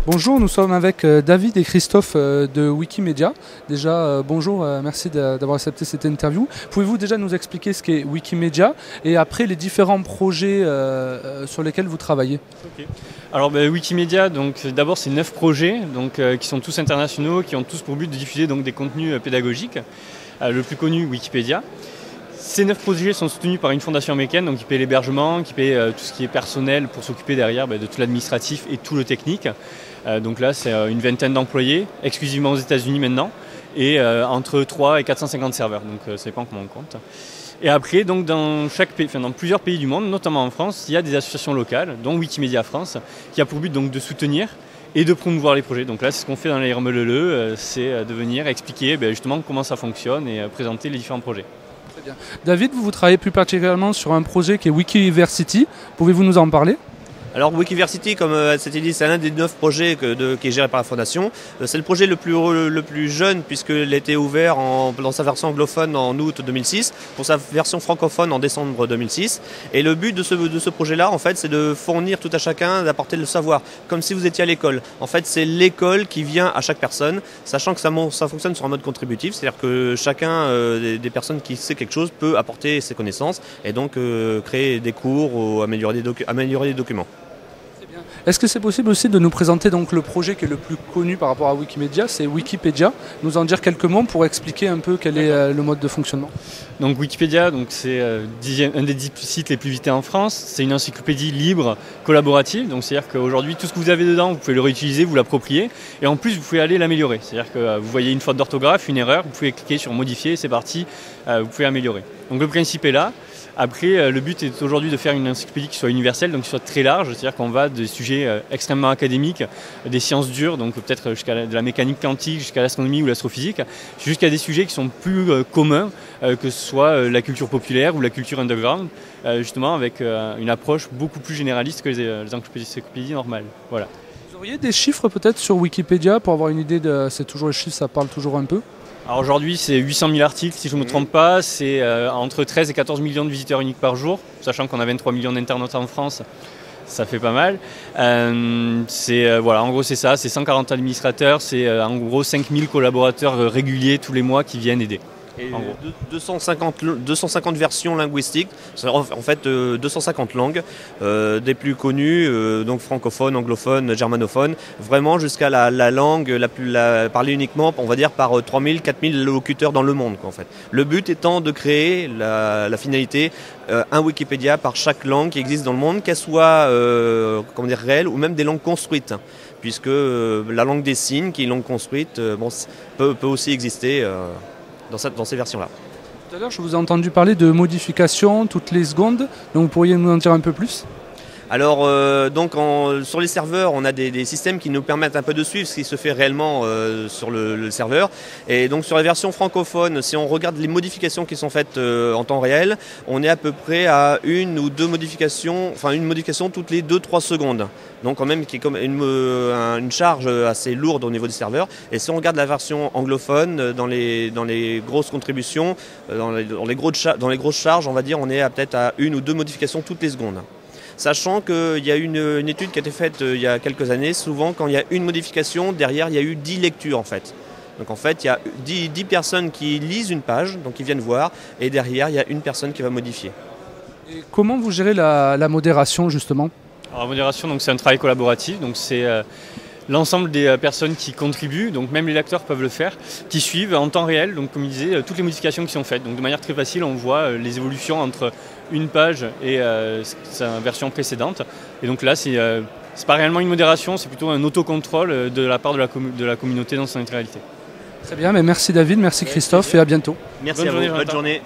Bonjour, nous sommes avec David et Christophe de Wikimedia. Déjà, bonjour, merci d'avoir accepté cette interview. Pouvez-vous déjà nous expliquer ce qu'est Wikimedia et après les différents projets sur lesquels vous travaillez? Okay. Alors Wikimedia, d'abord c'est 9 projets qui sont tous internationaux, qui ont tous pour but de diffuser des contenus pédagogiques. Le plus connu, Wikipédia. Ces 9 projets sont soutenus par une fondation américaine qui paie l'hébergement, qui paie tout ce qui est personnel pour s'occuper derrière de tout l'administratif et tout le technique. Donc là, c'est une vingtaine d'employés, exclusivement aux États-Unis maintenant, et entre 3 et 450 serveurs, donc ça dépend comment on compte. Et après, dans plusieurs pays du monde, notamment en France, il y a des associations locales, dont Wikimedia France, qui a pour but de soutenir et de promouvoir les projets. Donc là, c'est ce qu'on fait dans les RMLE, c'est de venir expliquer justement comment ça fonctionne et présenter les différents projets. Très bien. David, vous travaillez plus particulièrement sur un projet qui est Wikiversity. Pouvez-vous nous en parler ? Alors Wikiversity, comme c'était dit, c'est l'un des 9 projets qui est géré par la Fondation. C'est le projet le plus jeune puisqu'il a été ouvert dans sa version anglophone en août 2006, pour sa version francophone en décembre 2006. Et le but de ce projet-là, en fait, c'est de fournir tout à chacun, d'apporter le savoir, comme si vous étiez à l'école. En fait, c'est l'école qui vient à chaque personne, sachant que ça fonctionne sur un mode contributif, c'est-à-dire que chacun des personnes qui sait quelque chose peut apporter ses connaissances et donc créer des cours ou améliorer des documents. Est-ce que c'est possible aussi de nous présenter le projet qui est le plus connu par rapport à Wikimedia, c'est Wikipédia, nous en dire quelques mots pour expliquer un peu quel est le mode de fonctionnement? Donc Wikipédia, c'est un des 10 sites les plus visités en France, c'est une encyclopédie libre, collaborative, donc c'est-à-dire qu'aujourd'hui tout ce que vous avez dedans, vous pouvez le réutiliser, vous l'approprier, et en plus vous pouvez aller l'améliorer, c'est-à-dire que vous voyez une faute d'orthographe, une erreur, vous pouvez cliquer sur modifier, c'est parti, vous pouvez améliorer. Donc le principe est là. Après, le but est aujourd'hui de faire une encyclopédie qui soit universelle, donc qui soit très large, c'est-à-dire qu'on va des sujets extrêmement académiques, des sciences dures, donc peut-être jusqu'à de la mécanique quantique, jusqu'à l'astronomie ou l'astrophysique, jusqu'à des sujets qui sont plus communs, que ce soit la culture populaire ou la culture underground, justement avec une approche beaucoup plus généraliste que les encyclopédies normales. Voilà. Vous auriez des chiffres peut-être sur Wikipédia pour avoir une idée de... C'est toujours les chiffres, ça parle toujours un peu? Alors aujourd'hui, c'est 800 000 articles, si je ne me trompe pas, c'est entre 13 et 14 millions de visiteurs uniques par jour, sachant qu'on a 23 millions d'internautes en France, ça fait pas mal. En gros c'est ça, c'est 140 administrateurs, c'est en gros 5000 collaborateurs réguliers tous les mois qui viennent aider. Et 250 versions linguistiques, en fait 250 langues, des plus connues, donc francophones, anglophones, germanophones, vraiment jusqu'à la langue la parlée uniquement, on va dire, par 3000, 4000 locuteurs dans le monde, en fait. Le but étant de créer la finalité, un Wikipédia par chaque langue qui existe dans le monde, qu'elle soit réelle ou même des langues construites, puisque la langue des signes, qui est une langue construite, peut aussi exister dans ces versions-là. Tout à l'heure, je vous ai entendu parler de modifications toutes les secondes, donc vous pourriez nous en dire un peu plus? Alors, sur les serveurs, on a des systèmes qui nous permettent un peu de suivre ce qui se fait réellement sur le serveur. Et donc, sur la version francophone, si on regarde les modifications qui sont faites en temps réel, on est à peu près à une ou deux modifications, enfin une modification toutes les 2-3 secondes. Donc, quand même, qui est comme une charge assez lourde au niveau des serveurs. Et si on regarde la version anglophone, dans les grosses contributions, dans les grosses charges, on va dire, on est peut-être à une ou deux modifications toutes les secondes. Sachant qu'il y a une étude qui a été faite il y a quelques années, souvent quand il y a une modification, derrière il y a eu 10 lectures en fait. Donc en fait il y a 10 personnes qui lisent une page, donc ils viennent voir, et derrière il y a une personne qui va modifier. Et comment vous gérez la modération justement? Alors, la modération, c'est un travail collaboratif, donc c'est l'ensemble des personnes qui contribuent, donc même les lecteurs peuvent le faire, qui suivent en temps réel, donc comme je disais, toutes les modifications qui sont faites. Donc de manière très facile, on voit les évolutions entre une page et sa version précédente. Et donc là, c'est pas réellement une modération, c'est plutôt un autocontrôle de la part de la communauté dans son intégralité. Très bien, mais merci David, merci Christophe et à bientôt. Merci à vous, bonne journée.